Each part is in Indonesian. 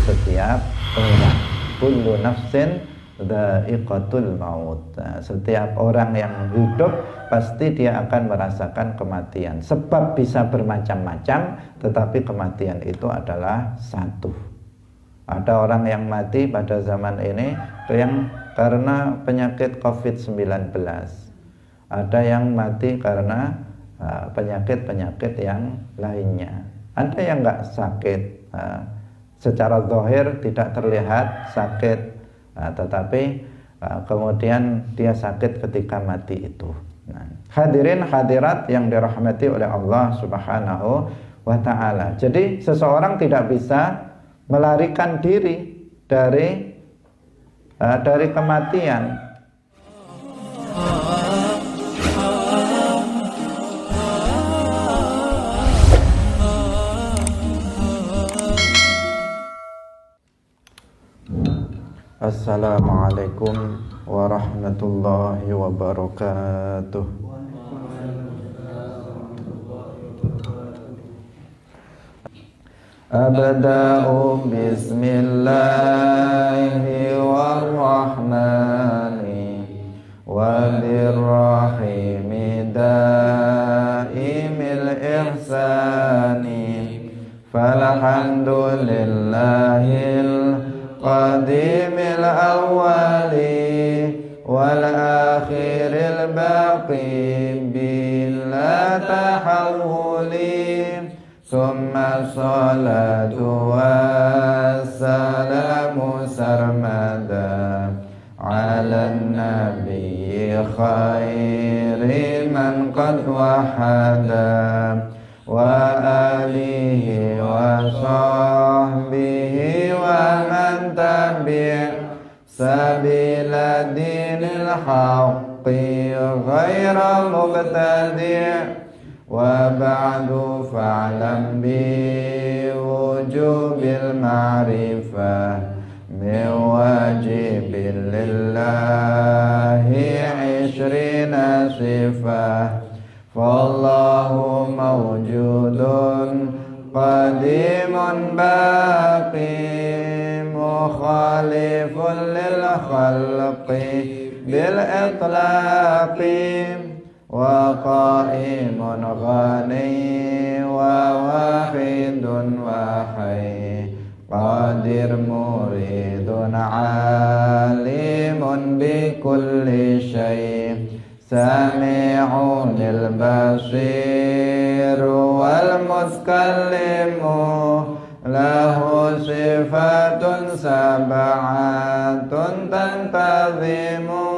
setiap orang. Kullu nafsin dha'iqatul maut. Nah, setiap orang yang hidup pasti dia akan merasakan kematian. Sebab bisa bermacam-macam, tetapi kematian itu adalah satu. Ada orang yang mati pada zaman ini yang karena penyakit COVID-19. Ada yang mati karena penyakit-penyakit yang lainnya. Ada yang nggak sakit, secara zahir tidak terlihat sakit, tetapi kemudian dia sakit ketika mati itu. Nah, hadirin hadirat yang dirahmati oleh Allah Subhanahu wa ta'ala. Jadi seseorang tidak bisa melarikan diri dari kematian. Assalamualaikum warahmatullahi wabarakatuh. Abda'u bismillahirrahmani wa birrahimi daimil ihsani falhamdulillahil qadimil awwali wal akhiril baqi bila tahawuli summa salatu wassalamu sarmada ala nabiyyi khairi man qad wahada wa alihi wa sahbihi wa man tabi' sabila dinil haqqi ghaira mubtadi' wa ba'du fa'lam bi wujubil ma'rifah min wajibin lillahi 'ishrina sifah fallahu mawjudun qadimun baqi mukhalifun lil khalqi bil itlaqi wa qa'imun ghani wa wahidun wa hayy qadir muridun alimun bi kulli syai' sami'un lil basir wal mutakallimu lahu sifatun sab'atun tantazimu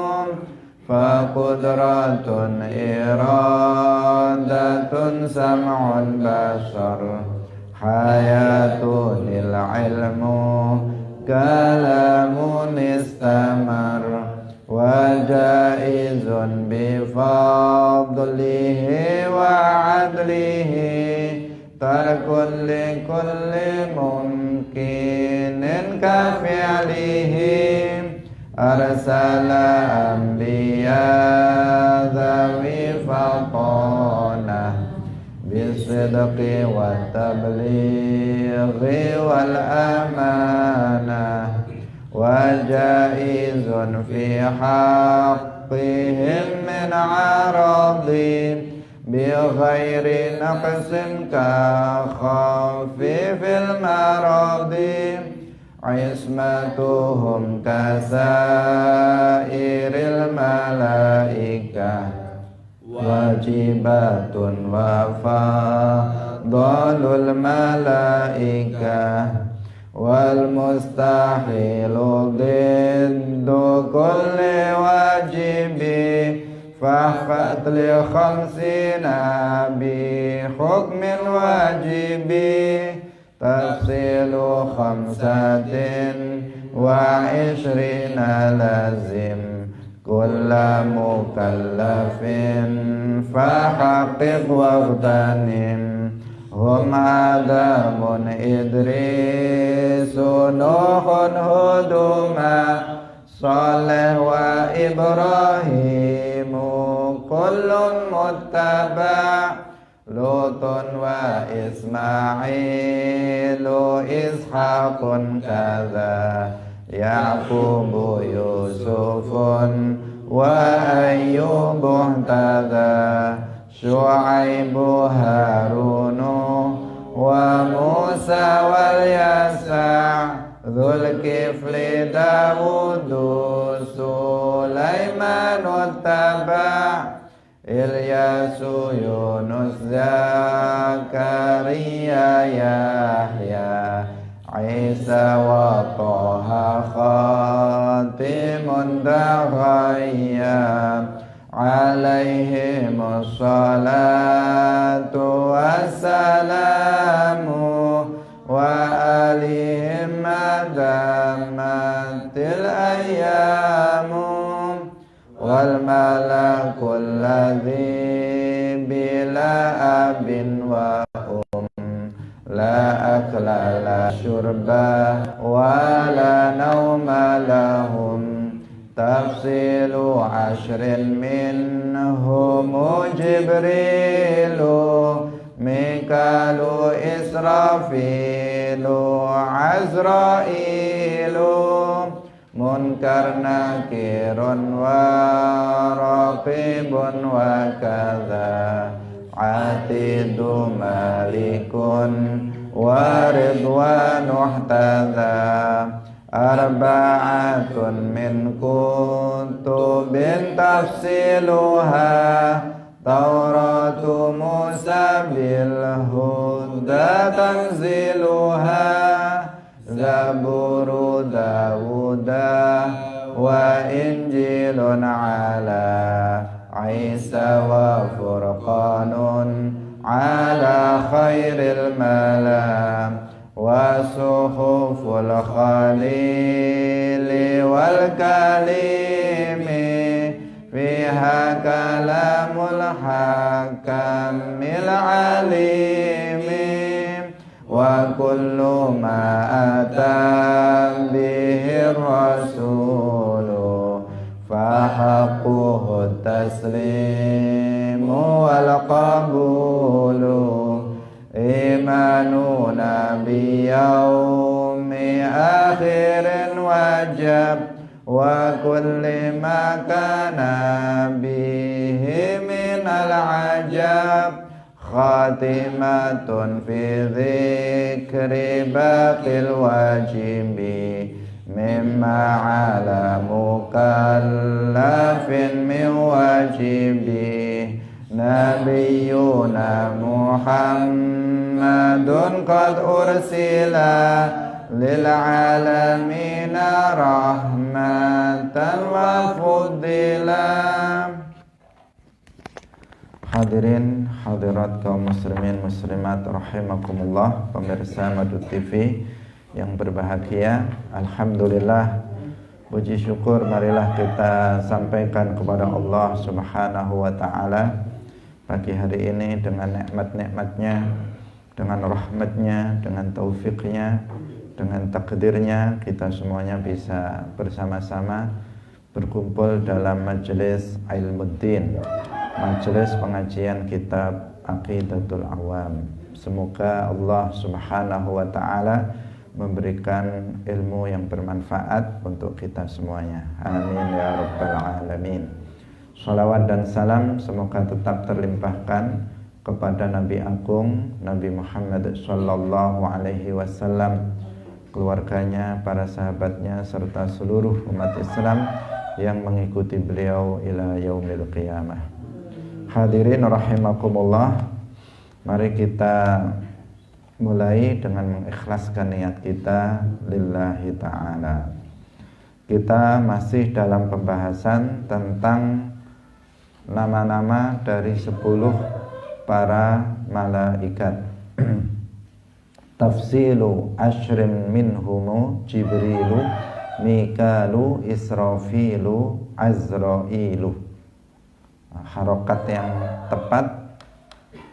faqudratun iradatun sam'un basar hayatun ilmu kalamun istamar wa jaizun bifadlihi wa adlihi tarkun likulli mumkinin kafi'alihi arsala anbiya dhawi faqona bisidqi wa tablighi wal amanah wa jaizun fi haqqihim min aradin bi ghairi naqsin ka khafifil maradi ismatuhum kasairil malaikah wajibatun wa fadlul malaikah wal mustahilu diddu kulli wajibi fahfat li khamsina bi hukmin wajibi tafsilu khamsatin wa ishrina lazim kulla mukallafin fahaqqiq waghtanim hum adamun idrisu nuhun huduma saleh wa ibrahimu kullun muttaba' Lutun wa Ismailu Ishaqun kadza Yaqubu Yusufun wa Ayyubu kadza Syu'aibu Harunu wa Musa wal Yasa' Dzulkifli Dawudu Sulaiman Taba' Ilyasu Yunus Zakaria Yahya Isa wa Toha Khatimun Daghaya Alaihimus salatu wassalamu wa alihim madamatil ayyamu wal malakul ladzi bila abin wa la akla la syurba wa la nauma lahum tafsilu ashrin minhum Jibrilu Mikalu Israfilu Azrailu Munkar nakirun wa raqibun wa kadza Atidu malikun wa ridwanu ihtadha Arba'atun min kutubin tafsiluha Tauratu Musa bil huda tanziluha Zaburu Dawuda wa Injilun ala Isa wa Furqanun ala khairil malam wa suhuful khalili wal kalimi fiha kalamul hakamil alimi wa kullu ma atam bihi rasulu fahaqquhu taslimu wal qabulu imanu nabiyyaumi akhirin wajab wa kulli ma kana bihi minal ajab khatimatun fi dzikri baqil wajibi mimma ala mukallafin min wajibi nabiyuna Muhammadun qad ursila lil alamina rahmatan wa fuddila. Hadirin hadirat kaum muslimin muslimat rahimakumullah, pemirsa Madu TV yang berbahagia. Alhamdulillah, puji syukur marilah kita sampaikan kepada Allah Subhanahu wa taala pagi hari ini dengan nikmat-nikmatnya, dengan rahmatnya, dengan taufiknya, dengan takdirnya kita semuanya bisa bersama-sama berkumpul dalam majelis Ilmuddin, majelis pengajian kitab Aqidatul Awam. Semoga Allah Subhanahu wa taala memberikan ilmu yang bermanfaat untuk kita semuanya. Amin ya rabbal alamin. Shalawat dan salam semoga tetap terlimpahkan kepada Nabi Agung Nabi Muhammad sallallahu alaihi wasallam, keluarganya, para sahabatnya serta seluruh umat Islam yang mengikuti beliau ila yaumil qiyamah. Hadirin rahimakumullah, mari kita mulai dengan mengikhlaskan niat kita lillahi ta'ala. Kita masih dalam pembahasan tentang nama-nama dari 10 para malaikat. Tafsilu ashrin minhumu Jibrilu Mikalu Israfilu Azrailu. Harokat yang tepat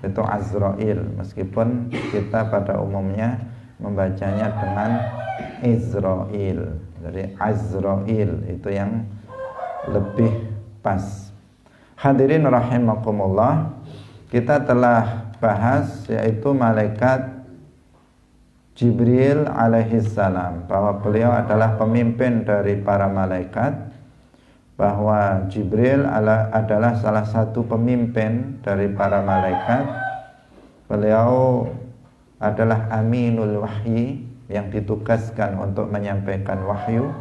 itu Azrail, meskipun kita pada umumnya membacanya dengan Izrail. Jadi Azrail itu yang lebih pas. Hadirin rahimakumullah, kita telah bahas, yaitu malaikat Jibril alaihissalam, bahwa beliau adalah pemimpin dari para malaikat, bahwa Jibril adalah salah satu pemimpin dari para malaikat. Beliau adalah aminul wahyi, yang ditugaskan untuk menyampaikan wahyu.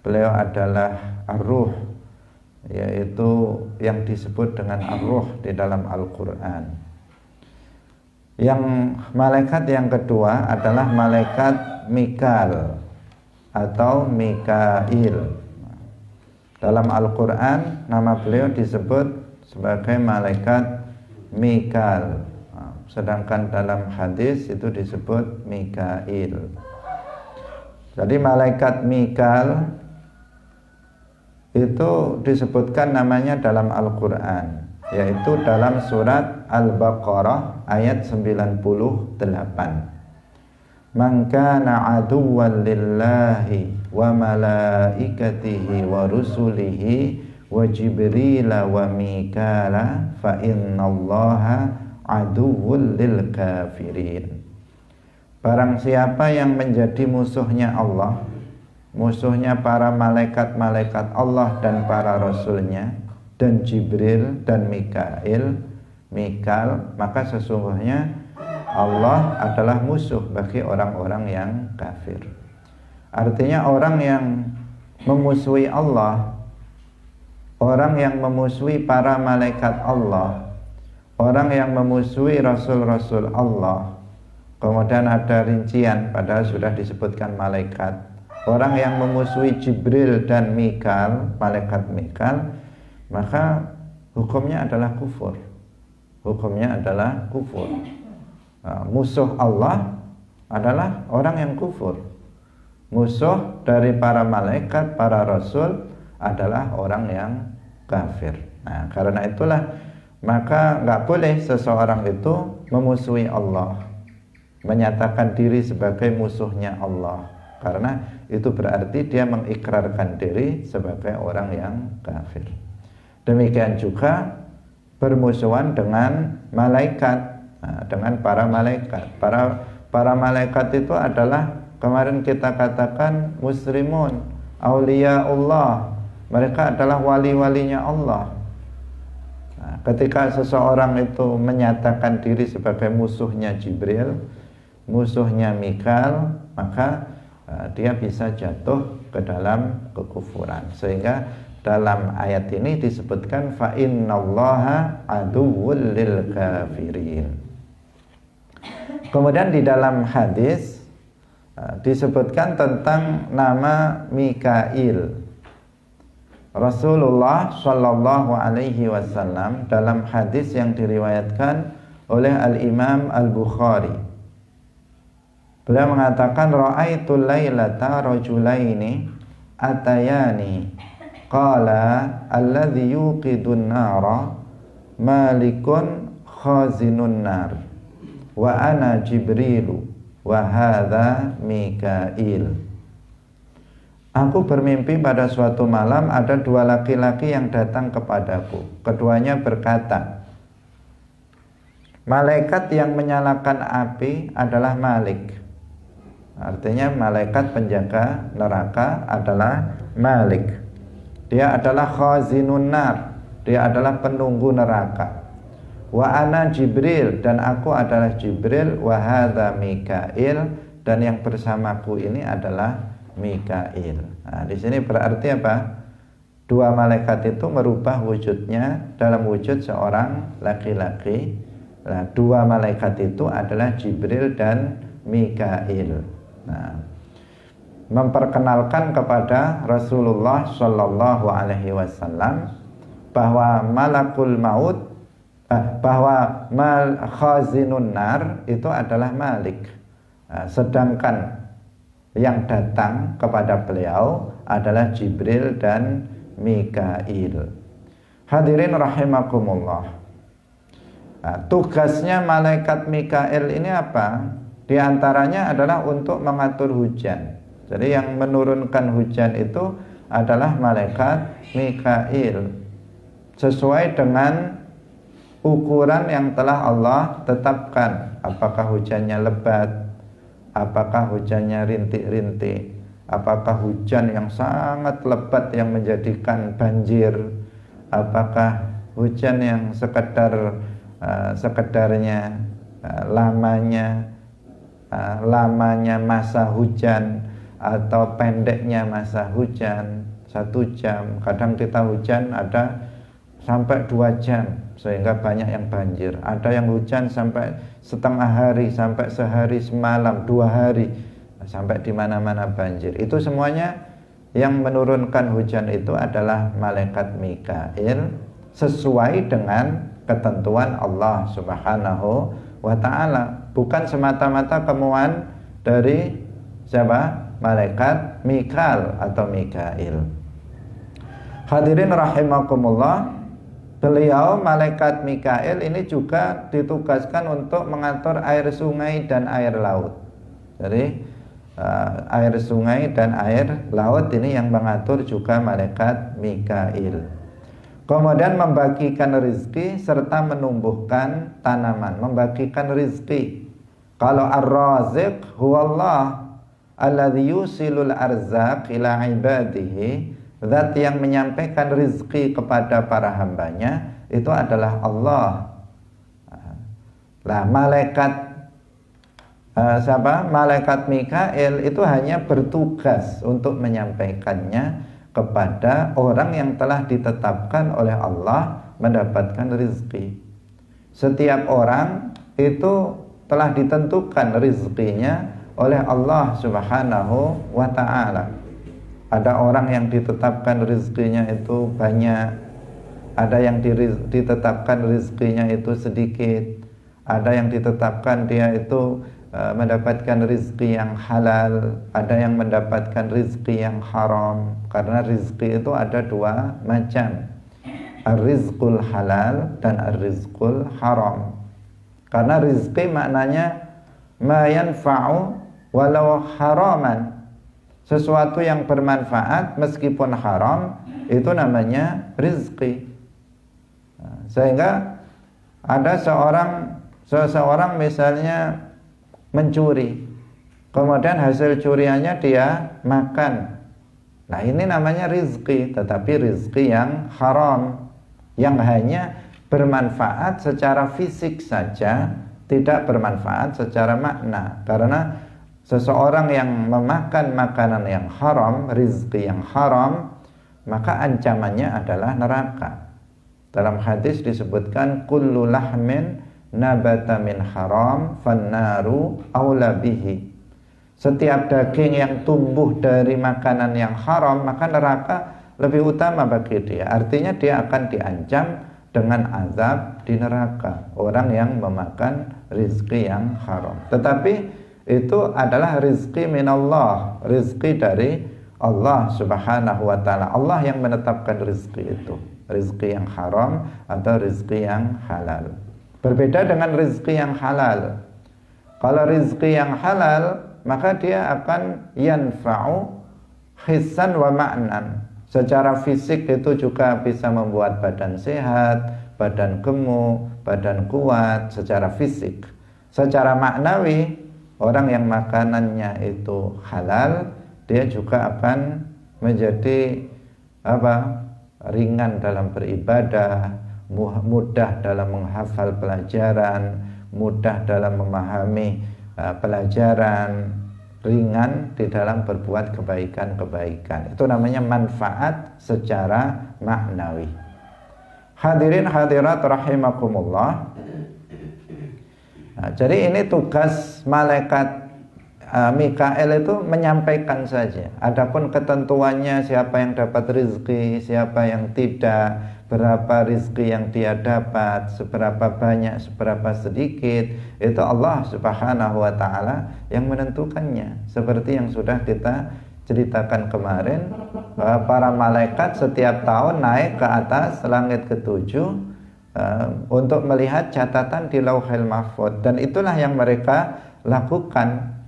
Beliau adalah ar-ruh, yaitu yang disebut dengan ar-ruh di dalam Al-Quran. Yang malaikat yang kedua adalah malaikat Mikal atau Mikail. Dalam Al-Quran nama beliau disebut sebagai malaikat Mikal, sedangkan dalam hadis itu disebut Mikail. Jadi malaikat Mikal itu disebutkan namanya dalam Al-Quran, yaitu dalam surat Al-Baqarah ayat 98. Man kana aduwwan lillahi wa malaikatihi wa rusulihi wa Jibril wa Mikala fa innallaha aduwwul lil kafirin. Barang siapa yang menjadi musuhnya Allah, musuhnya para malaikat-malaikat Allah dan para rasulnya, dan Jibril dan Mikal, maka sesungguhnya Allah adalah musuh bagi orang-orang yang kafir. Artinya orang yang memusuhi Allah, orang yang memusuhi para malaikat Allah, orang yang memusuhi rasul-rasul Allah, kemudian ada rincian padahal sudah disebutkan malaikat, orang yang memusuhi Jibril dan Mikal, malaikat Mikal, maka hukumnya adalah kufur. Hukumnya adalah kufur. Musuh Allah adalah orang yang kufur. Musuh dari para malaikat, para rasul adalah orang yang kafir. Nah, karena itulah maka nggak boleh seseorang itu memusuhi Allah, menyatakan diri sebagai musuhnya Allah, karena itu berarti dia mengikrarkan diri sebagai orang yang kafir. Demikian juga bermusuhan dengan malaikat, dengan para malaikat. Para malaikat itu adalah kemarin kita katakan muslimun, auliyaullah. Mereka adalah wali-walinya Allah. Nah, ketika seseorang itu menyatakan diri sebagai musuhnya Jibril, musuhnya Mikal, maka dia bisa jatuh ke dalam kekufuran. Sehingga dalam ayat ini disebutkan fa innallaha aduwwul lil kafirin. Kemudian di dalam hadis disebutkan tentang nama Mikail. Rasulullah Shallallahu Alaihi Wasallam dalam hadis yang diriwayatkan oleh Al-Imam Al-Bukhari, beliau mengatakan ra'aitul lailata rajulaini atayani qala alladhi yuqidun nara malikun khazinun nar wa ana Jibrilu wa hadha Mikail. Aku bermimpi pada suatu malam ada dua laki-laki yang datang kepadaku. Keduanya berkata, malaikat yang menyalakan api adalah Malik. Artinya malaikat penjaga neraka adalah Malik. Dia adalah khazinun nar, dia adalah penunggu neraka. Wa ana Jibril, dan aku adalah Jibril. Wa hadza Mikail, dan yang bersamaku ini adalah Mikail. Nah, di sini berarti apa? Dua malaikat itu merubah wujudnya dalam wujud seorang laki-laki. Nah, dua malaikat itu adalah Jibril dan Mikail. Nah, memperkenalkan kepada Rasulullah Shallallahu Alaihi Wasallam bahwa malakul maut, bahwa khazinun nar itu adalah Malik. Nah, sedangkan yang datang kepada beliau adalah Jibril dan Mikail. Hadirin rahimakumullah. Nah, tugasnya malaikat Mikail ini apa? Di antaranya adalah untuk mengatur hujan. Jadi yang menurunkan hujan itu adalah malaikat Mikail, sesuai dengan ukuran yang telah Allah tetapkan. Apakah hujannya lebat, apakah hujannya rintik-rintik, apakah hujan yang sangat lebat yang menjadikan banjir, apakah hujan yang sekedarnya lamanya masa hujan atau pendeknya masa hujan 1 jam. Kadang kita hujan ada sampai 2 jam sehingga banyak yang banjir. Ada yang hujan sampai setengah hari, sampai sehari semalam, 2 hari, sampai di mana-mana banjir. Itu semuanya yang menurunkan hujan itu adalah malaikat Mikail sesuai dengan ketentuan Allah Subhanahu wa ta'ala. Bukan semata-mata kemauan dari siapa? Malaikat Mikail atau Mikail. Hadirin rahimakumullah, beliau malaikat Mikail ini juga ditugaskan untuk mengatur air sungai dan air laut. Jadi air sungai dan air laut ini yang mengatur juga malaikat Mikail. Kemudian membagikan rizki serta menumbuhkan tanaman, membagikan rizki. Kalau ar-raziq huwallah alladzi yusilul arzaq ila ibadihi, zat yang menyampaikan rizki kepada para hambanya itu adalah Allah. Nah, malaikat Mikail itu hanya bertugas untuk menyampaikannya kepada orang yang telah ditetapkan oleh Allah mendapatkan rizki. Setiap orang itu telah ditentukan rizkinya oleh Allah Subhanahu wa ta'ala. Ada orang yang ditetapkan rizkinya itu banyak, ada yang ditetapkan rizkinya itu sedikit, ada yang ditetapkan dia itu mendapatkan rizki yang halal, ada yang mendapatkan rizki yang haram. Karena rizki itu ada 2 macam, ar-rizqul halal dan ar-rizqul haram. Karena rizki maknanya ma yanfa'u walau haraman, sesuatu yang bermanfaat meskipun haram, itu namanya rizki. Sehingga ada seseorang misalnya mencuri, kemudian hasil curiannya dia makan. Nah, ini namanya rizki, tetapi rizki yang haram, yang hanya bermanfaat secara fisik saja, tidak bermanfaat secara makna. Karena seseorang yang memakan makanan yang haram, rizki yang haram, maka ancamannya adalah neraka. Dalam hadis disebutkan kullu lahmin nabata min haram fannaru aula bihi. Setiap daging yang tumbuh dari makanan yang haram, maka neraka lebih utama bagi dia. Artinya dia akan diancam dengan azab di neraka, orang yang memakan rizki yang haram. Tetapi itu adalah rizki minallah, rizki dari Allah Subhanahu wa ta'ala. Allah yang menetapkan rizki itu, rizki yang haram atau rizki yang halal. Berbeda dengan rizki yang halal. Kalau rizki yang halal, maka dia akan yanfa'u hissan wa ma'nan. Secara fisik itu juga bisa membuat badan sehat, badan gemuk, badan kuat secara fisik. Secara maknawi, orang yang makanannya itu halal, dia juga akan menjadi ringan dalam beribadah, mudah dalam menghafal pelajaran, mudah dalam memahami pelajaran, ringan di dalam berbuat kebaikan-kebaikan. Itu namanya manfaat secara maknawi. Hadirin hadirat rahimakumullah. Nah, jadi ini tugas malaikat Mikail itu menyampaikan saja. Adapun ketentuannya, siapa yang dapat rizki, siapa yang tidak, berapa rizki yang dia dapat, seberapa banyak, seberapa sedikit, itu Allah Subhanahu wa ta'ala yang menentukannya. Seperti yang sudah kita ceritakan kemarin, bahwa para malaikat setiap tahun naik ke atas langit ke-7 untuk melihat catatan di Lauhil Mahfuz, dan itulah yang mereka lakukan.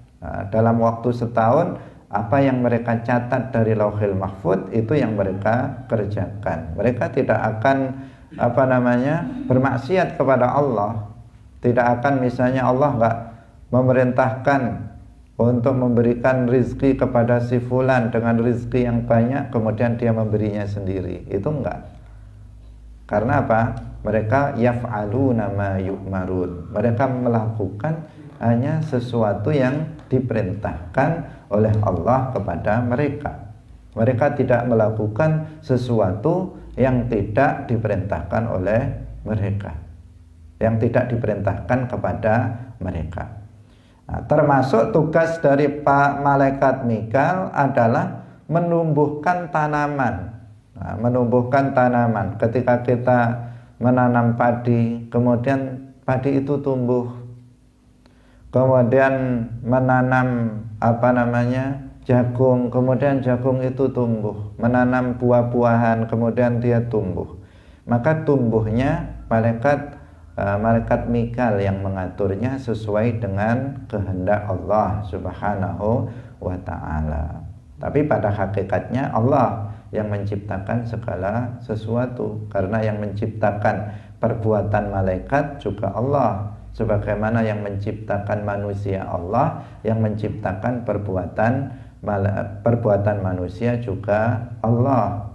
Dalam waktu setahun, apa yang mereka catat dari Lauhil Mahfuz itu yang mereka kerjakan. Mereka tidak akan bermaksiat kepada Allah. Tidak akan misalnya Allah nggak memerintahkan untuk memberikan rizki kepada si fulan dengan rizki yang banyak, kemudian dia memberinya sendiri. Itu enggak. Karena apa? Mereka yaf'aluna ma yu'marun. Mereka melakukan hanya sesuatu yang diperintahkan oleh Allah kepada mereka. Mereka tidak melakukan sesuatu yang tidak diperintahkan oleh mereka, yang tidak diperintahkan kepada mereka. Nah, termasuk tugas dari Pak Malaikat Mikal adalah menumbuhkan tanaman. Nah, menumbuhkan tanaman. Ketika kita menanam padi, kemudian padi itu tumbuh. Kemudian menanam jagung, kemudian jagung itu tumbuh. Menanam buah-buahan, kemudian dia tumbuh. Maka tumbuhnya malaikat Mikal yang mengaturnya sesuai dengan kehendak Allah Subhanahu wa ta'ala. Tapi pada hakikatnya Allah yang menciptakan segala sesuatu, karena yang menciptakan perbuatan malaikat juga Allah, sebagaimana yang menciptakan manusia Allah, yang menciptakan perbuatan manusia juga Allah.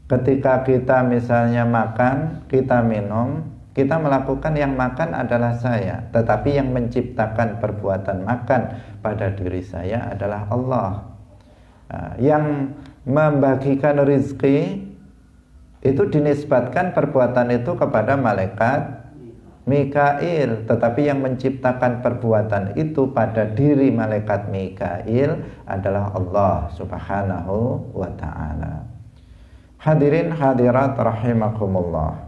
Ketika kita misalnya makan, kita minum, kita melakukan yang makan adalah saya, tetapi yang menciptakan perbuatan makan pada diri saya adalah Allah. Yang membagikan rizki itu dinisbatkan perbuatan itu kepada malaikat Mikail, tetapi yang menciptakan perbuatan itu pada diri malaikat Mikail adalah Allah Subhanahu wa ta'ala. Hadirin hadirat rahimakumullah.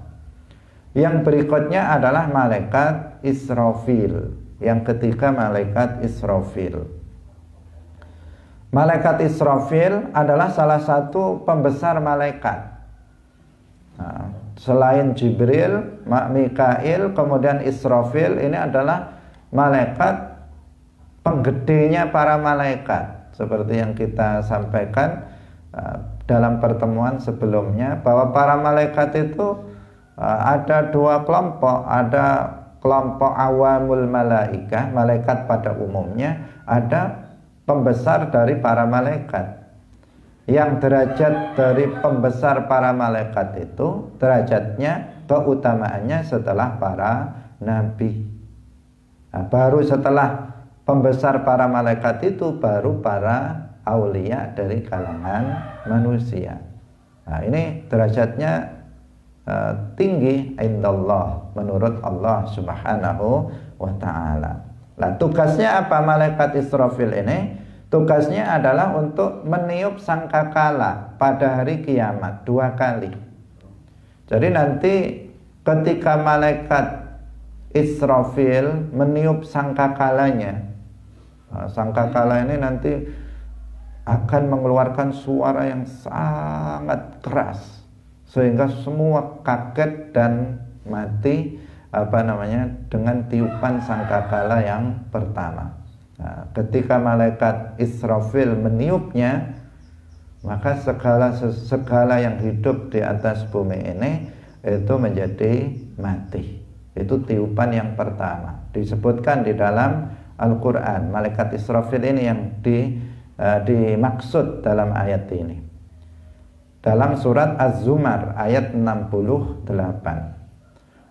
Yang berikutnya adalah malaikat Israfil. Yang ketiga malaikat Israfil. Malaikat Israfil adalah salah satu pembesar malaikat. Nah, selain Jibril, Mikail, kemudian Israfil, ini adalah malaikat penggedenya para malaikat. Seperti yang kita sampaikan dalam pertemuan sebelumnya, bahwa para malaikat itu ada dua kelompok. Ada kelompok awamul malaikah, malaikat pada umumnya. Ada pembesar dari para malaikat. Yang derajat dari pembesar para malaikat itu derajatnya, keutamaannya setelah para nabi. Nah, baru setelah pembesar para malaikat itu baru para aulia dari kalangan manusia. Nah, ini derajatnya tinggi indallah, menurut Allah Subhanahu wa ta'ala. Nah, tugasnya apa malaikat Israfil ini? Tugasnya adalah untuk meniup sangkakala pada hari kiamat 2 kali. Jadi nanti ketika malaikat Israfil meniup sangkakalanya, sangkakala ini nanti akan mengeluarkan suara yang sangat keras sehingga semua kaget dan mati dengan tiupan sangkakala yang pertama. Nah, ketika malaikat Israfil meniupnya, maka segala yang hidup di atas bumi ini itu menjadi mati. Itu tiupan yang pertama. Disebutkan di dalam Al-Quran, malaikat Israfil ini yang dimaksud dalam ayat ini. Dalam surat Az-Zumar ayat 68.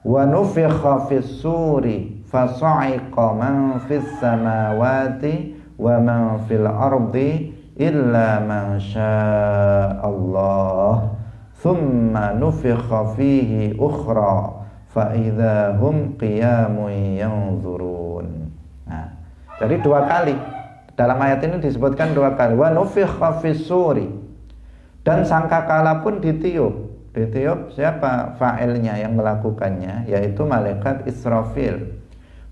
Wa nufikha fis suri fasa'iqa man fis samawati wa man fil ardi illa man syaa Allah thumma nufikha fihi ukhra fa idza hum qiyamun yanzurun. Nah, jadi 2 kali dalam ayat ini disebutkan 2 kali. Wa nufikha fis suri, dan sangkakala pun ditiup. Ditiup siapa fa'ilnya yang melakukannya? Yaitu malaikat Israfil.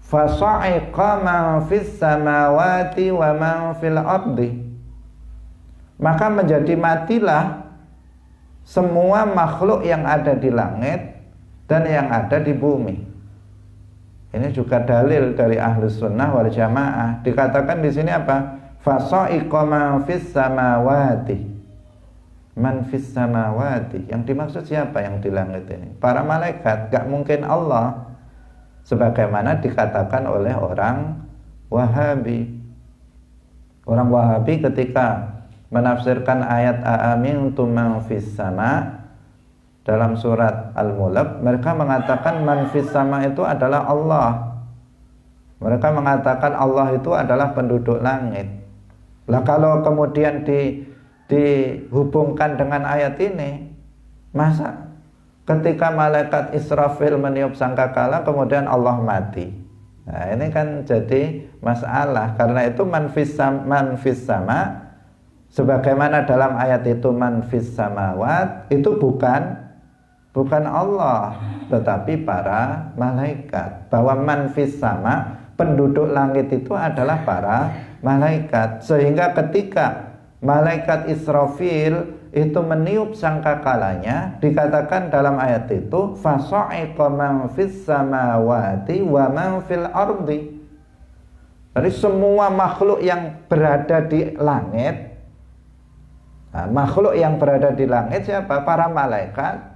Fasa'iqa man fis samawati wa man fil ardi, maka menjadi matilah semua makhluk yang ada di langit dan yang ada di bumi. Ini juga dalil dari Ahlus Sunnah wal Jamaah. Dikatakan di sini apa? Fasa'iqa man fis samawati, man fis samawati. Yang dimaksud siapa yang di langit ini? Para malaikat, gak mungkin Allah. Sebagaimana dikatakan oleh orang Wahabi. Orang Wahabi ketika menafsirkan ayat aamintum man fis sama dalam surat Al-Mulk, mereka mengatakan man fis sama itu adalah Allah. Mereka mengatakan Allah itu adalah penduduk langit. Lah kalau kemudian dihubungkan dengan ayat ini, masa ketika malaikat Israfil meniup sangkakala kemudian Allah mati? Nah, ini kan jadi masalah. Karena itu man fis sama sebagaimana dalam ayat itu man fis samawat itu bukan Allah, tetapi para malaikat. Bahwa man fis sama, penduduk langit itu adalah para malaikat. Sehingga ketika malaikat Israfil itu meniup sangkakalanya, dikatakan dalam ayat itu fasa'iqa man fis samawati wa man fil ardi. Jadi semua makhluk yang berada di langit, makhluk yang berada di langit siapa? Para malaikat.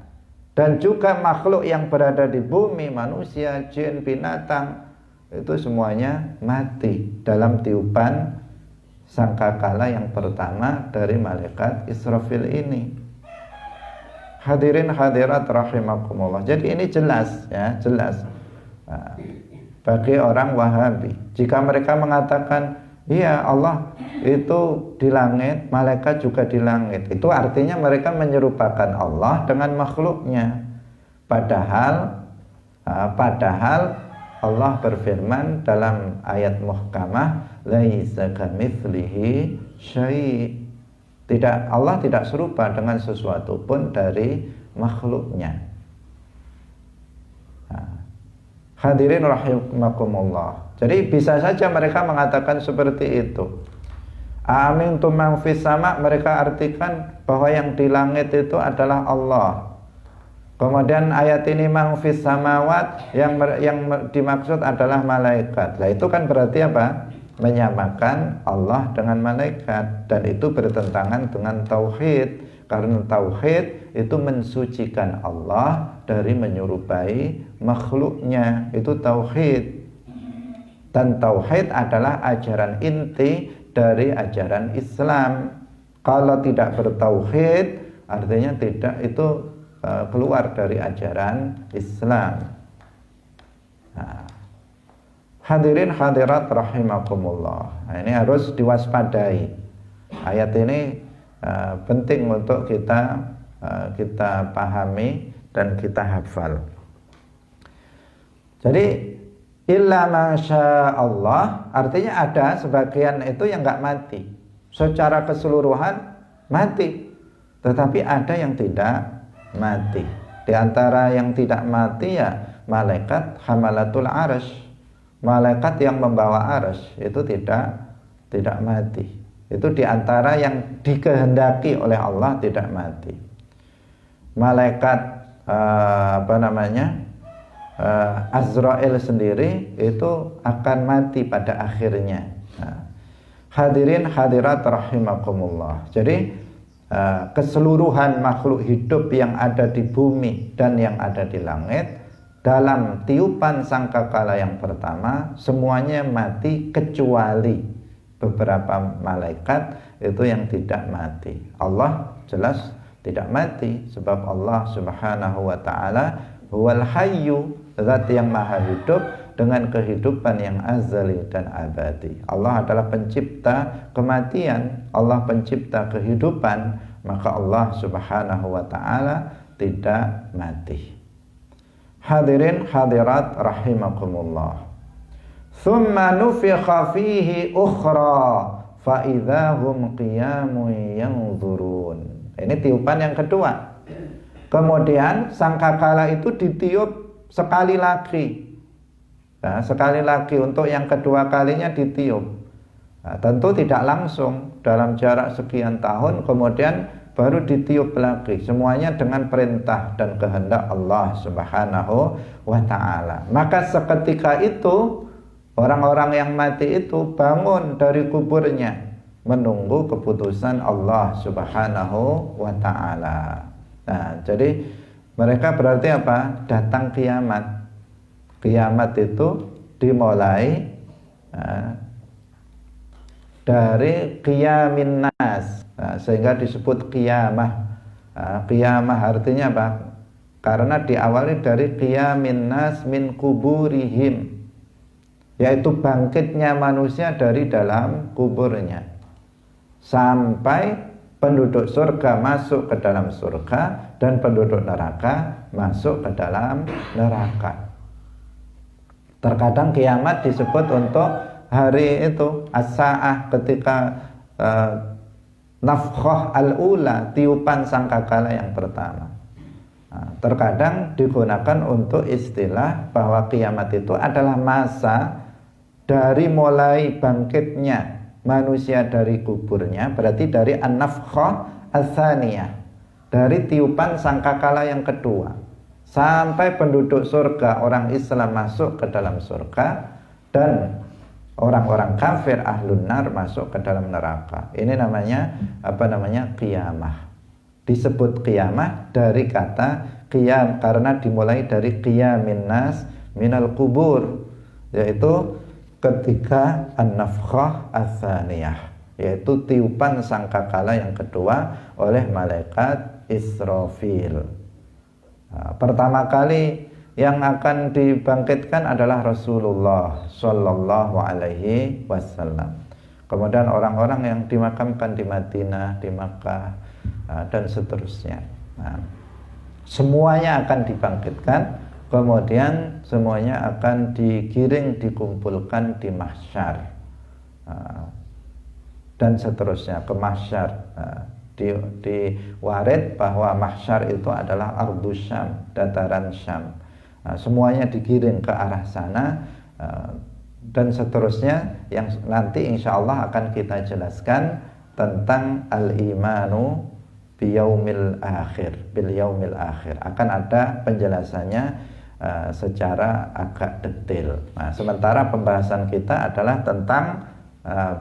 Dan juga makhluk yang berada di bumi, manusia, jin, binatang, itu semuanya mati dalam tiupan sangkakala yang pertama dari malaikat Israfil ini. Hadirin hadirat rahimakumullah. Jadi ini jelas ya, jelas. Nah, bagi orang Wahabi, jika mereka mengatakan iya Allah itu di langit, malaikat juga di langit, itu artinya mereka menyerupakan Allah dengan makhluknya. Padahal Allah berfirman dalam ayat muhkamah, laisa kamitslihi syai'. Allah tidak serupa dengan sesuatu pun dari makhluknya. Hadirin rahimakumullah. Jadi bisa saja mereka mengatakan seperti itu. Amintum man fis sama, mereka artikan bahwa yang di langit itu adalah Allah. Kemudian ayat ini man fis samawat, yang dimaksud adalah malaikat. Nah, itu kan berarti apa? Menyamakan Allah dengan malaikat, dan itu bertentangan dengan tauhid. Karena tauhid itu mensucikan Allah dari menyerupai makhluknya. Itu tauhid. Dan tauhid adalah ajaran inti dari ajaran Islam. Kalau tidak bertauhid, artinya tidak, itu keluar dari ajaran Islam. Nah, hadirin hadirat rahimakumullah. Nah, ini harus diwaspadai. Ayat ini penting untuk kita pahami dan kita hafal. Jadi illa masya Allah artinya ada sebagian itu yang nggak mati, secara keseluruhan mati, tetapi ada yang tidak mati. Di antara yang tidak mati ya malaikat hamalatul arsy, malaikat yang membawa arsy itu tidak mati. Itu diantara yang dikehendaki oleh Allah tidak mati. Malaikat Azrail sendiri itu akan mati pada akhirnya. Nah, hadirin hadirat rahimakumullah. Jadi keseluruhan makhluk hidup yang ada di bumi dan yang ada di langit, dalam tiupan sangkakala yang pertama semuanya mati kecuali beberapa malaikat itu yang tidak mati. Allah jelas tidak mati, sebab Allah subhanahu wa ta'ala huwal hayyu, zat yang maha hidup dengan kehidupan yang azali dan abadi. Allah adalah pencipta kematian, Allah pencipta kehidupan, maka Allah subhanahu wa ta'ala tidak mati. Hadirin hadirat rahimakumullah. Thumma nufikha fihi ukhra fa idzahum qiyamun yanzurun. Ini tiupan yang kedua. Kemudian sangkakala itu ditiup sekali lagi. Nah, sekali lagi untuk yang kedua kalinya ditiup. Nah, tentu tidak langsung dalam jarak sekian tahun kemudian baru ditiup lagi. Semuanya dengan perintah dan kehendak Allah subhanahu wa ta'ala. Maka seketika itu orang-orang yang mati itu bangun dari kuburnya. menunggu keputusan Allah Subhanahu wa Ta'ala. Nah, jadi mereka berarti apa? Datang kiamat. Kiamat itu dimulai dari qiyamin nas, sehingga disebut qiyamah. Qiyamah artinya apa? Karena diawali dari qiyamin nas min kuburihim, yaitu bangkitnya manusia dari dalam kuburnya, sampai penduduk surga masuk ke dalam surga dan penduduk neraka masuk ke dalam neraka. Terkadang kiamat disebut untuk hari itu as-sa'ah, ketika nafkhah al-ula, tiupan sangkakala yang pertama. Terkadang digunakan untuk istilah bahwa kiamat itu adalah masa dari mulai bangkitnya manusia dari kuburnya, berarti dari an-nafkhah ats-tsaniyah, dari tiupan sangkakala yang kedua, sampai penduduk surga orang Islam masuk ke dalam surga dan orang-orang kafir ahlun nar masuk ke dalam neraka. Ini namanya qiyamah. Disebut qiyamah dari kata qiyam karena dimulai dari qiyamin nas minal kubur, yaitu ketika an-nafkhah ats-tsaniyah, yaitu tiupan sangkakala yang kedua oleh malaikat Israfil. Pertama kali yang akan dibangkitkan adalah Rasulullah Shallallahu Alaihi Wasallam. Kemudian orang-orang yang dimakamkan di Madinah, di Makkah, dan seterusnya. Semuanya akan dibangkitkan, kemudian semuanya akan digiring, dikumpulkan di mahsyar, dan seterusnya ke mahsyar. Di warid bahwa mahsyar itu adalah ardus Syam, dataran Syam. Semuanya digiring ke arah sana, dan seterusnya yang nanti insya Allah akan kita jelaskan tentang al-imanu biyaumil akhir, bil yaumil akhir. Akan ada penjelasannya secara agak detail. Sementara pembahasan kita adalah tentang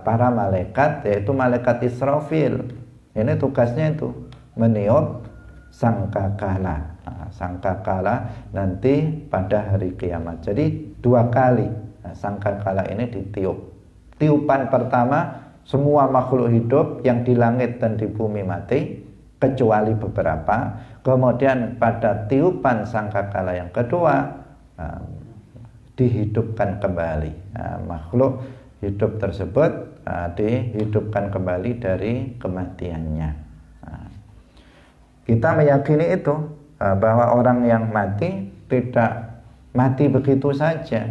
para malaikat, yaitu malaikat Israfil. Ini tugasnya itu meniup sangkakala. Sangkakala nanti pada hari kiamat. Jadi 2 kali sangkakala ini ditiup. Tiupan pertama semua makhluk hidup yang di langit dan di bumi mati kecuali beberapa. Kemudian pada tiupan sangkakala yang kedua dihidupkan kembali. Makhluk hidup tersebut dihidupkan kembali dari kematiannya. Kita meyakini itu bahwa orang yang mati tidak mati begitu saja,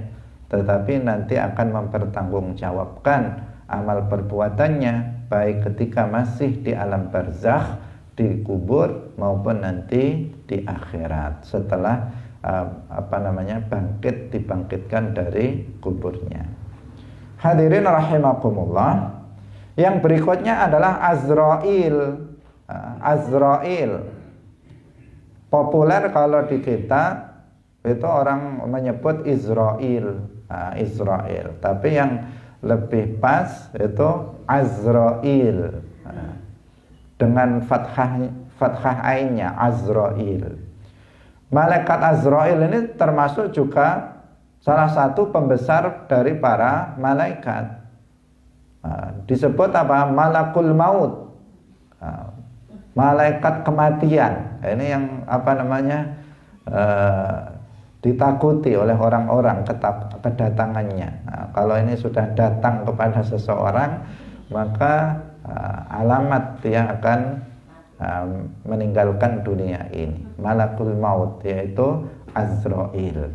tetapi nanti akan mempertanggungjawabkan amal perbuatannya, baik ketika masih di alam barzakh, di kubur, maupun nanti di akhirat setelah dibangkitkan dari kuburnya. Hadirin rahimakumullah. Yang berikutnya adalah Azrail. Azrail populer kalau di kita itu orang menyebut Israel, Israel. Tapi yang lebih pas itu Azrail, dengan fathah ainnya, Azrail. Malaikat Azrail ini termasuk juga salah satu pembesar dari para malaikat. Disebut apa? Malakul maut, malaikat kematian. Ini yang ditakuti oleh orang-orang kedatangannya. Kalau ini sudah datang kepada seseorang, maka alamat dia akan meninggalkan dunia ini. Malakul maut, yaitu Azrail.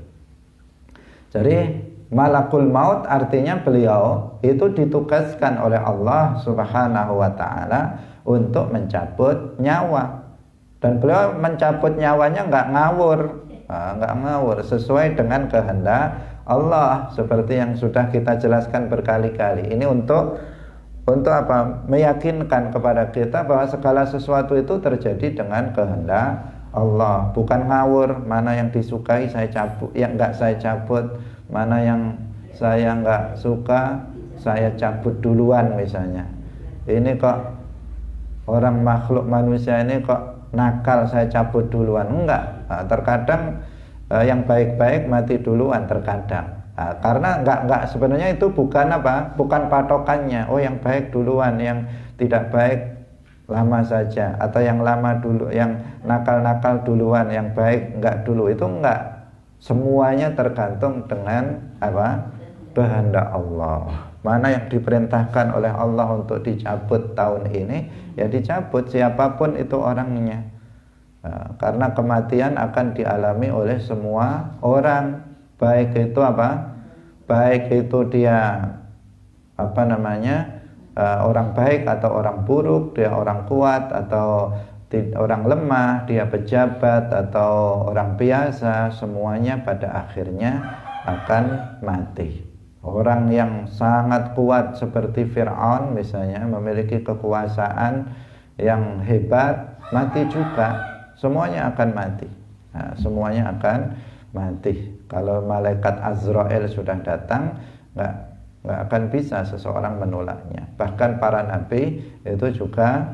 Jadi Malakul maut artinya beliau itu ditugaskan oleh Allah Subhanahu wa Ta'ala untuk mencabut nyawa. Dan beliau mencabut nyawanya nggak ngawur, sesuai dengan kehendak Allah, seperti yang sudah kita jelaskan berkali-kali. Ini untuk apa? Meyakinkan kepada kita bahwa segala sesuatu itu terjadi dengan kehendak Allah, bukan ngawur. Mana yang disukai saya cabut, yang nggak saya cabut. Mana yang saya nggak suka saya cabut duluan misalnya. ini kok orang makhluk manusia ini kok nakal, saya cabut duluan. Enggak. Terkadang yang baik-baik mati duluan terkadang. Karena enggak sebenarnya itu bukan bukan patokannya. Oh, yang baik duluan, yang tidak baik lama saja, atau yang lama dulu, yang nakal-nakal duluan, yang baik enggak dulu. Itu enggak. Semuanya tergantung dengan kehendak Allah. Mana yang diperintahkan oleh Allah untuk dicabut tahun ini, ya dicabut siapapun itu orangnya. Karena kematian akan dialami oleh semua orang, baik itu baik itu dia orang baik atau orang buruk, dia orang kuat atau orang lemah, dia pejabat atau orang biasa, semuanya pada akhirnya akan mati. Orang yang sangat kuat seperti Fir'aun misalnya, memiliki kekuasaan yang hebat, mati juga. Semuanya akan mati. Semuanya akan mati. Kalau malaikat Azrail sudah datang, nggak akan bisa seseorang menolaknya. Bahkan para nabi itu juga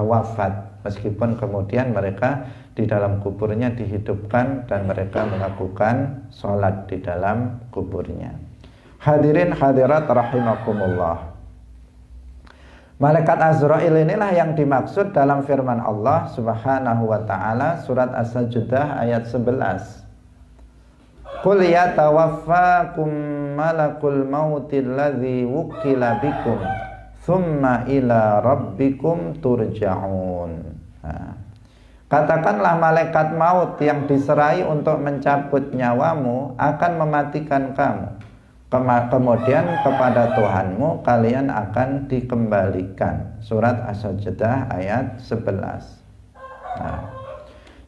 wafat, meskipun kemudian mereka di dalam kuburnya dihidupkan dan mereka melakukan sholat di dalam kuburnya. Hadirin hadirat rahimakumullah. Malaikat Azrail inilah yang dimaksud dalam firman Allah Subhanahu wa taala surat As-Sajdah ayat 11. Qul yatawaffakum malakul mautil ladzi wukila bikum thumma ila rabbikum turja'un. Katakanlah malaikat maut yang diserai untuk mencabut nyawamu akan mematikan kamu. Kemudian kepada Tuhanmu kalian akan dikembalikan. Surat As-Sajdah ayat 11.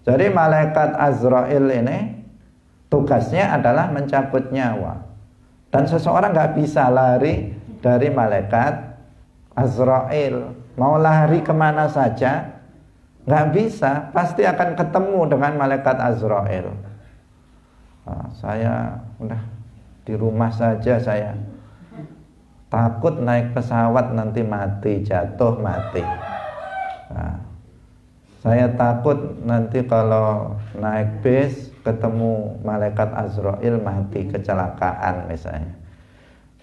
Jadi malaikat Azrail ini tugasnya adalah mencabut nyawa. Dan seseorang nggak bisa lari dari malaikat Azrail. Mau lari kemana saja nggak bisa, pasti akan ketemu dengan malaikat Azrail. Saya udah di rumah saja, saya takut naik pesawat nanti mati, jatuh mati. Saya takut nanti kalau naik bis ketemu malaikat Azrail mati, kecelakaan misalnya.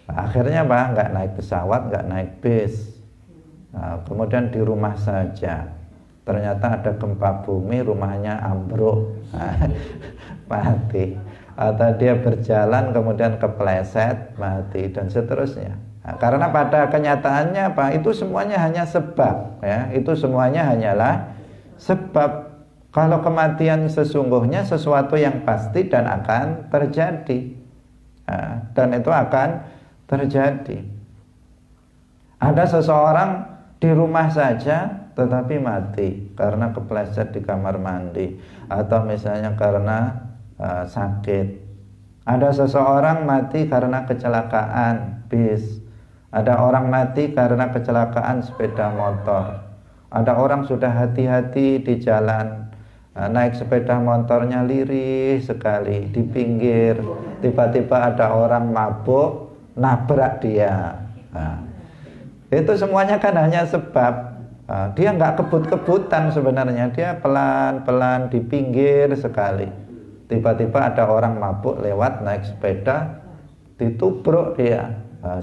Akhirnya nggak naik pesawat, nggak naik bis. Kemudian di rumah saja. Ternyata ada gempa bumi, rumahnya ambruk, mati. Atau dia berjalan kemudian kepleset, mati, dan seterusnya. Karena pada kenyataannya itu semuanya hanya sebab, ya. Itu semuanya hanyalah sebab. Kalau kematian sesungguhnya sesuatu yang pasti dan akan terjadi, dan itu akan terjadi. Ada seseorang di rumah saja tetapi mati karena kepleset di kamar mandi, atau misalnya karena sakit. Ada seseorang mati karena kecelakaan bis. Ada orang mati karena kecelakaan sepeda motor. Ada orang sudah hati-hati di jalan, naik sepeda motornya lirih sekali di pinggir, tiba-tiba ada orang mabuk nabrak dia. Itu semuanya kan hanya sebab. Dia nggak kebut-kebutan sebenarnya, dia pelan-pelan di pinggir sekali. Tiba-tiba ada orang mabuk lewat naik sepeda, ditubruk dia,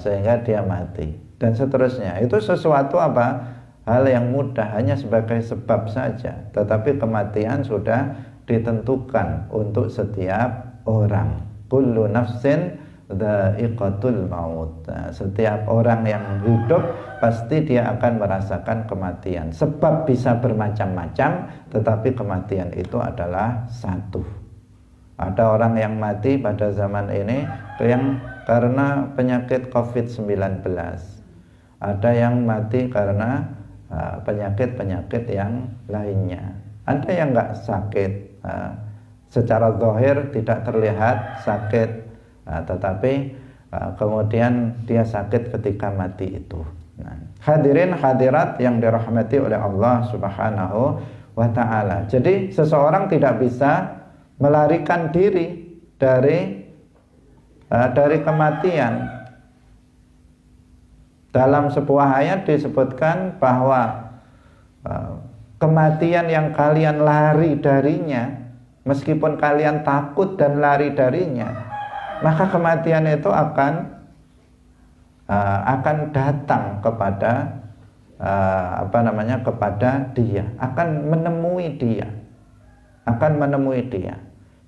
sehingga dia mati, dan seterusnya. Itu sesuatu hal yang mudah, hanya sebagai sebab saja. Tetapi kematian sudah ditentukan untuk setiap orang. Kullu nafsin dha'iqatul maut. Setiap orang yang hidup pasti dia akan merasakan kematian. Sebab bisa bermacam-macam, tetapi kematian itu adalah satu. Ada orang yang mati pada zaman ini yang karena penyakit COVID-19. Ada yang mati karena penyakit-penyakit yang lainnya. Ada yang nggak sakit, secara zahir tidak terlihat sakit, tetapi kemudian dia sakit ketika mati itu. Hadirin hadirat yang dirahmati oleh Allah Subhanahu wa ta'ala. Jadi seseorang tidak bisa melarikan diri dari kematian. Dalam sebuah ayat disebutkan bahwa kematian yang kalian lari darinya, meskipun kalian takut dan lari darinya, maka kematian itu akan datang kepada kepada dia, akan menemui dia,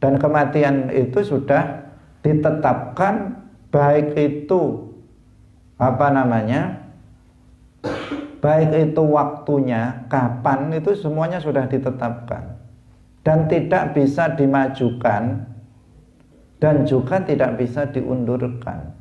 dan kematian itu sudah ditetapkan, baik itu baik itu waktunya kapan, itu semuanya sudah ditetapkan dan tidak bisa dimajukan dan juga tidak bisa diundurkan.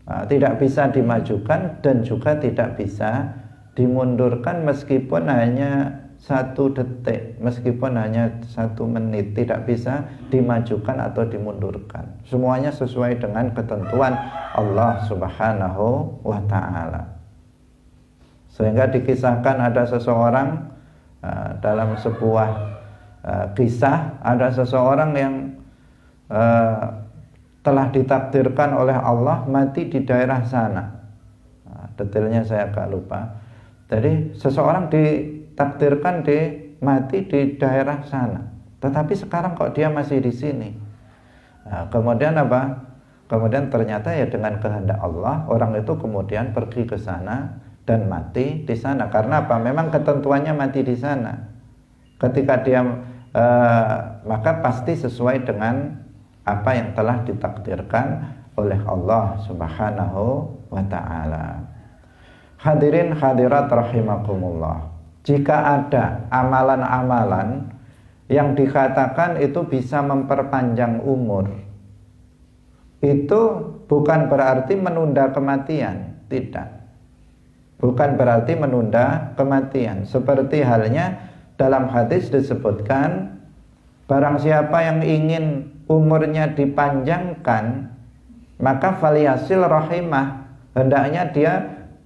Tidak bisa dimajukan dan juga tidak bisa dimundurkan, meskipun hanya 1 detik, meskipun hanya 1 menit, tidak bisa dimajukan atau dimundurkan. Semuanya sesuai dengan ketentuan Allah Subhanahu wa ta'ala. Sehingga dikisahkan ada seseorang, dalam sebuah kisah, ada seseorang yang telah ditakdirkan oleh Allah mati di daerah sana. Detailnya saya agak lupa. Jadi seseorang ditakdirkan mati di daerah sana, tetapi sekarang kok dia masih di sini. Kemudian Kemudian ternyata ya dengan kehendak Allah, orang itu kemudian pergi ke sana dan mati di sana. Karena apa? Memang ketentuannya mati di sana. Ketika dia maka pasti sesuai dengan apa yang telah ditakdirkan oleh Allah Subhanahu wa ta'ala. Hadirin hadirat rahimakumullah. Jika ada amalan-amalan yang dikatakan itu bisa memperpanjang umur, itu bukan berarti menunda kematian, tidak. Bukan berarti menunda kematian. Seperti halnya dalam hadis disebutkan, barang siapa yang ingin umurnya dipanjangkan, maka falyasil rahimah, hendaknya dia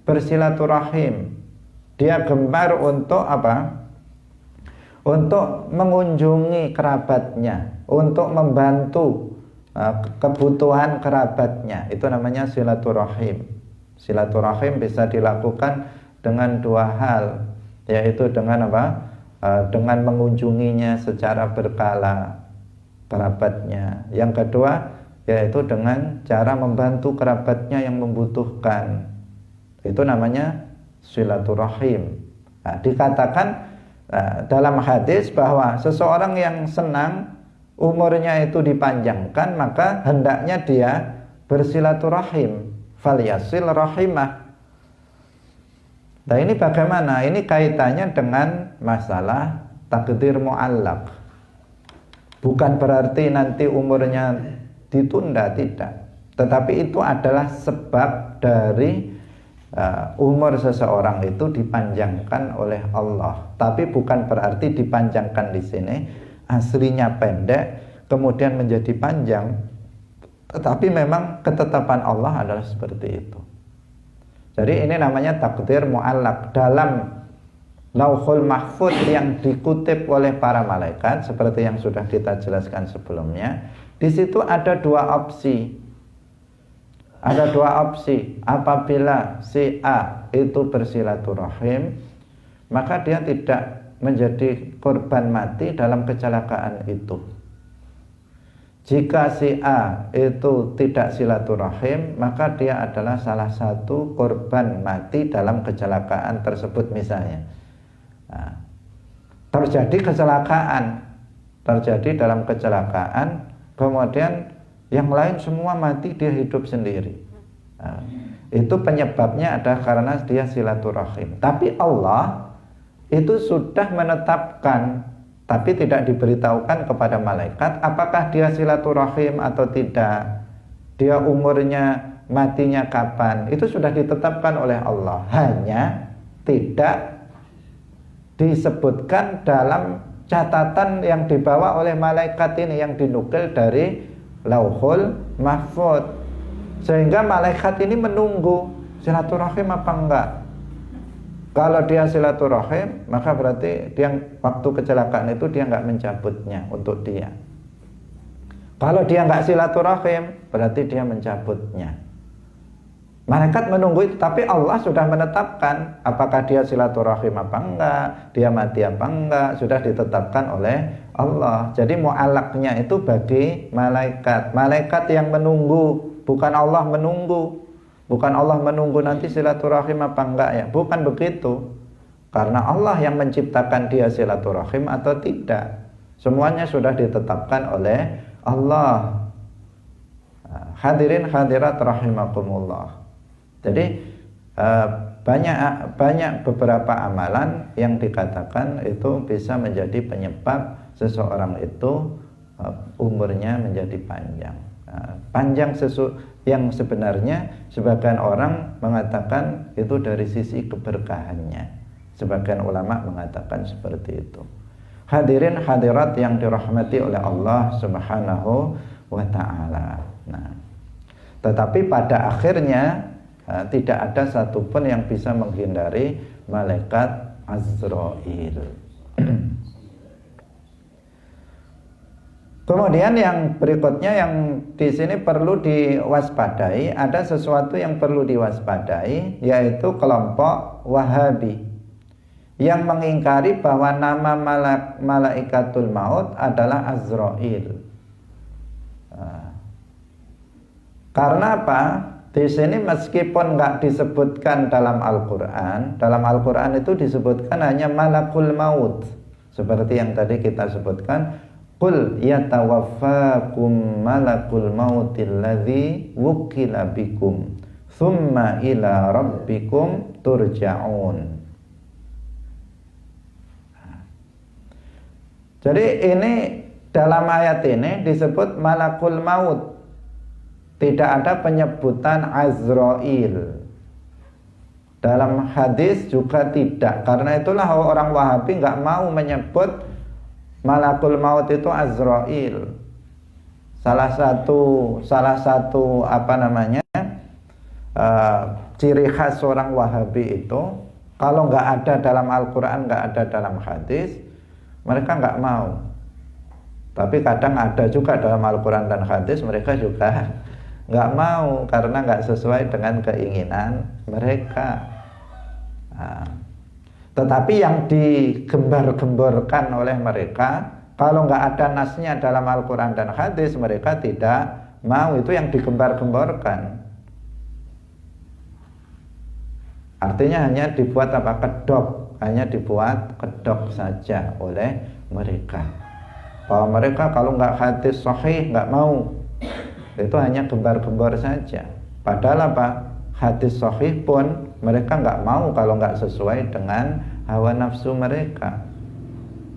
bersilaturahim. Dia gemar untuk apa? Untuk mengunjungi kerabatnya, untuk membantu kebutuhan kerabatnya. Itu namanya silaturahim. Silaturahim bisa dilakukan dengan 2 hal, yaitu dengan apa? Dengan mengunjunginya secara berkala kerabatnya. Yang kedua yaitu dengan cara membantu kerabatnya yang membutuhkan. Itu namanya silaturahim. Dikatakan dalam hadis bahwa seseorang yang senang umurnya itu dipanjangkan, maka hendaknya dia bersilaturahim, falyasil rahimah. Nah, ini bagaimana? Ini kaitannya dengan masalah takdir mu'allaq. Bukan berarti nanti umurnya ditunda, tidak. Tetapi itu adalah sebab dari umur seseorang itu dipanjangkan oleh Allah. Tapi bukan berarti dipanjangkan di sini aslinya pendek kemudian menjadi panjang. Tetapi memang ketetapan Allah adalah seperti itu. Jadi ini namanya takdir mu'allaq. Dalam Lauhul Mahfuz yang dikutip oleh para malaikat, seperti yang sudah kita jelaskan sebelumnya, di situ ada 2 opsi. Ada 2 opsi. Apabila si A itu bersilaturahim, maka dia tidak menjadi korban mati dalam kecelakaan itu. Jika si A itu tidak silaturahim, maka dia adalah salah satu korban mati dalam kecelakaan tersebut. Misalnya terjadi dalam kecelakaan, kemudian yang lain semua mati, dia hidup sendiri. Itu penyebabnya adalah karena dia silaturahim. Tapi Allah itu sudah menetapkan, tapi tidak diberitahukan kepada malaikat apakah dia silaturahim atau tidak, dia umurnya matinya kapan. Itu sudah ditetapkan oleh Allah, hanya tidak disebutkan dalam catatan yang dibawa oleh malaikat ini, yang dinukil dari Lauhul Mahfuz. Sehingga malaikat ini menunggu silaturahim apa enggak. Kalau dia silaturahim, maka berarti dia waktu kecelakaan itu dia enggak mencabutnya untuk dia. Kalau dia enggak silaturahim, berarti dia mencabutnya. Malaikat menunggu itu, tapi Allah sudah menetapkan apakah dia silaturahim apa enggak, dia mati apa enggak, sudah ditetapkan oleh Allah. Jadi mu'alaknya itu bagi malaikat. Malaikat yang menunggu, bukan Allah menunggu. Bukan Allah menunggu nanti silaturahim apa enggak ya, bukan begitu. Karena Allah yang menciptakan dia silaturahim atau tidak. Semuanya sudah ditetapkan oleh Allah. Hadirin hadirat rahimakumullah. Jadi banyak beberapa amalan yang dikatakan itu bisa menjadi penyebab seseorang itu umurnya menjadi panjang. Panjang yang sebenarnya sebagian orang mengatakan itu dari sisi keberkahannya. Sebagian ulama mengatakan seperti itu. Hadirin hadirat yang dirahmati oleh Allah Subhanahu wa ta'ala. Nah, tetapi pada akhirnya tidak ada satupun yang bisa menghindari malaikat Azrail. Kemudian yang berikutnya yang di sini perlu diwaspadai, ada sesuatu yang perlu diwaspadai, yaitu kelompok Wahabi yang mengingkari bahwa nama malaikatul maut adalah Azrail. Karena apa? Di sini meskipun nggak disebutkan dalam Al-Quran itu disebutkan hanya malakul maut. Seperti yang tadi kita sebutkan, qul yatawaffakum malakul mautil ladzi wukila bikum thumma ila rabbikum turja'un. Jadi ini dalam ayat ini disebut malakul maut. Tidak ada penyebutan Azrail. Dalam hadis juga tidak. Karena itulah orang Wahabi nggak mau menyebut malakul maut itu Azrail. Salah satu ciri khas orang Wahabi itu, kalau nggak ada dalam Al-Quran, nggak ada dalam hadis, mereka nggak mau. Tapi kadang ada juga dalam Al-Quran dan hadis, mereka juga nggak mau karena nggak sesuai dengan keinginan mereka. Tetapi yang digembar-gemborkan oleh mereka, kalau nggak ada nasnya dalam Al-Quran dan hadis, mereka tidak mau. Itu yang digembar-gemborkan. Artinya hanya dibuat kedok, hanya dibuat kedok saja oleh mereka. Bahwa mereka kalau nggak hadis sahih nggak mau. Itu hanya gembar-gembor saja. Padahal hadis sahih pun mereka nggak mau kalau nggak sesuai dengan hawa nafsu mereka.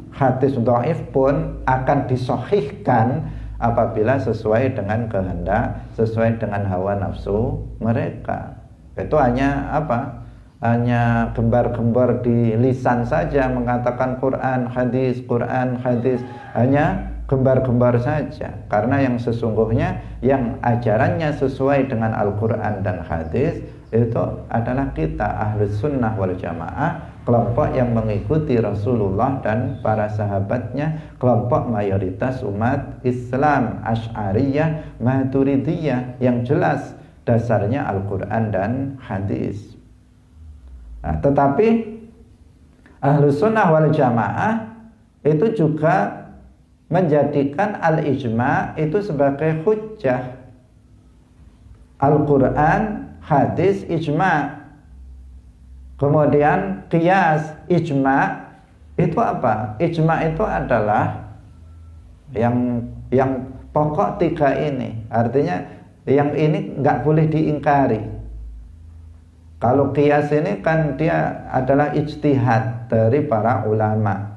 Hadis dhaif pun akan disahihkan apabila sesuai dengan kehendak, sesuai dengan hawa nafsu mereka. Itu hanya hanya gembar-gembor di lisan saja, mengatakan Quran, hadis, hanya gembar-gembar saja. Karena yang sesungguhnya yang ajarannya sesuai dengan Al-Quran dan hadis itu adalah kita Ahlus Sunnah wal Jamaah, kelompok yang mengikuti Rasulullah dan para sahabatnya, kelompok mayoritas umat Islam Asy'ariyah Maturidiyah yang jelas dasarnya Al-Quran dan hadis. Nah, tetapi Ahlus Sunnah wal Jamaah itu juga menjadikan al-ijma' itu sebagai hujjah. Al-Quran, hadis, ijma'. Kemudian qiyas, ijma' itu apa? Ijma' itu adalah yang pokok tiga ini. Artinya yang ini nggak boleh diingkari. Kalau qiyas ini kan dia adalah ijtihad dari para ulama.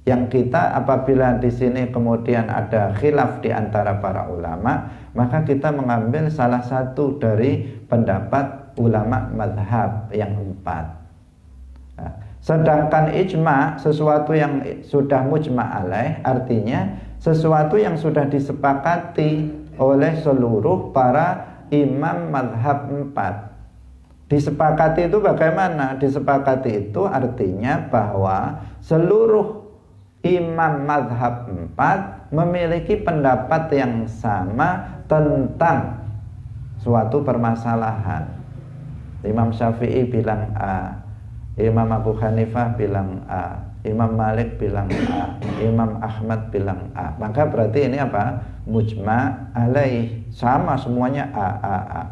Yang kita apabila di sini kemudian ada khilaf di antara para ulama, maka kita mengambil salah satu dari pendapat ulama mazhab yang 4. Nah, sedangkan ijma' sesuatu yang sudah mujma' alaih, artinya sesuatu yang sudah disepakati oleh seluruh para imam mazhab 4. Disepakati itu bagaimana? Disepakati itu artinya bahwa seluruh imam mazhab 4 memiliki pendapat yang sama tentang suatu permasalahan. Imam Syafi'i bilang A, Imam Abu Hanifah bilang A, Imam Malik bilang A, Imam Ahmad bilang A. Maka berarti ini apa? Mujma' alaih, sama semuanya A.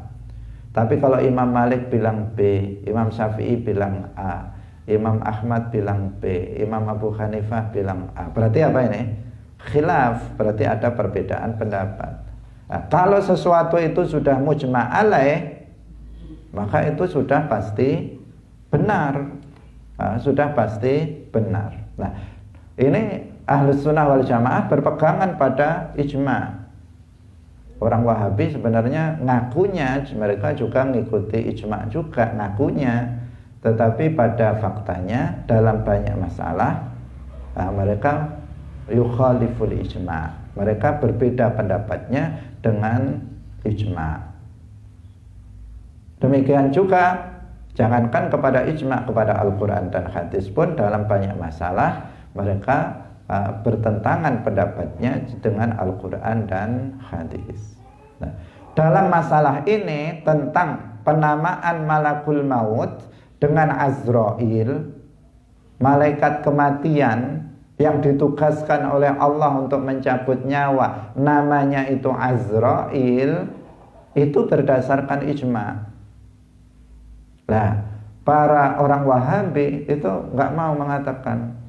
Tapi kalau Imam Malik bilang B, Imam Syafi'i bilang A, Imam Ahmad bilang B, Imam Abu Hanifah bilang A, berarti apa ini? Khilaf, berarti ada perbedaan pendapat. Nah, kalau sesuatu itu sudah mujma' alaih, maka itu sudah pasti benar. Nah, sudah pasti benar. Nah, ini Ahlus Sunnah wal Jamaah berpegangan pada ijma'. Orang Wahabi sebenarnya ngakunya mereka juga mengikuti ijma' juga ngakunya, tetapi pada faktanya dalam banyak masalah mereka yukhaliful ijma'. Mereka berbeda pendapatnya dengan ijma'. Demikian juga jangankan kepada ijma', kepada Al-Quran dan hadis pun dalam banyak masalah mereka bertentangan pendapatnya dengan Al-Quran dan hadis. Nah, dalam masalah ini tentang penamaan malakul maut dengan Azrail, malaikat kematian yang ditugaskan oleh Allah untuk mencabut nyawa, namanya itu Azrail, itu berdasarkan ijma'. Nah, para orang Wahabi itu nggak mau mengatakan.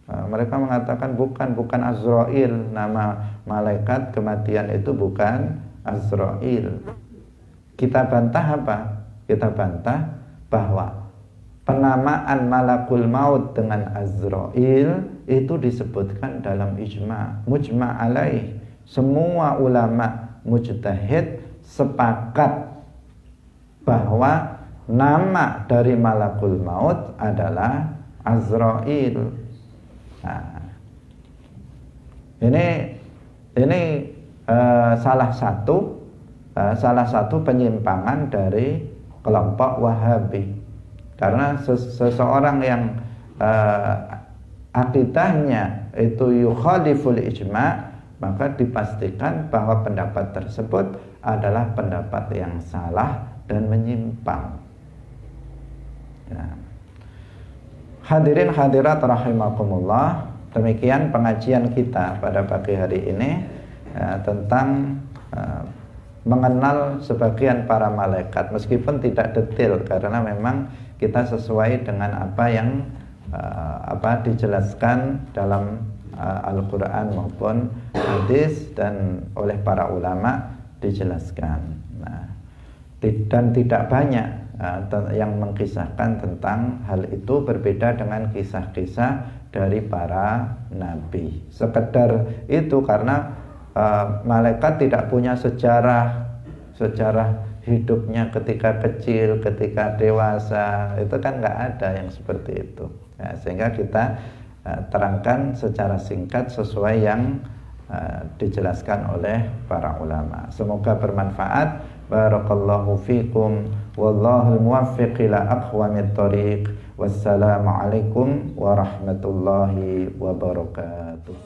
Mereka mengatakan bukan Azrail, nama malaikat kematian itu bukan Azrail. Kita bantah apa? Kita bantah bahwa penamaan malakul maut dengan Azrail itu disebutkan dalam ijma', mujma' alaih. Semua ulama mujtahid sepakat bahwa nama dari malakul maut adalah Azrail. Nah, ini salah satu penyimpangan dari kelompok Wahabi. Karena seseorang yang akidahnya itu yukhaliful ijma', maka dipastikan bahwa pendapat tersebut adalah pendapat yang salah dan menyimpang. Ya. Hadirin hadirat rahimakumullah, demikian pengajian kita pada pagi hari ini tentang mengenal sebagian para malaikat, meskipun tidak detail karena memang kita sesuai dengan apa yang dijelaskan dalam Al-Quran maupun hadis dan oleh para ulama dijelaskan. Nah, dan tidak banyak yang mengkisahkan tentang hal itu, berbeda dengan kisah-kisah dari para nabi. Sekedar itu karena malaikat tidak punya sejarah hidupnya ketika kecil, ketika dewasa, itu kan nggak ada yang seperti itu. Ya, sehingga kita terangkan secara singkat sesuai yang dijelaskan oleh para ulama. Semoga bermanfaat. Barakallahu fikum, wallahul muwaffiq ila aqwamit thoriq. Wassalamualaikum warahmatullahi wabarakatuh.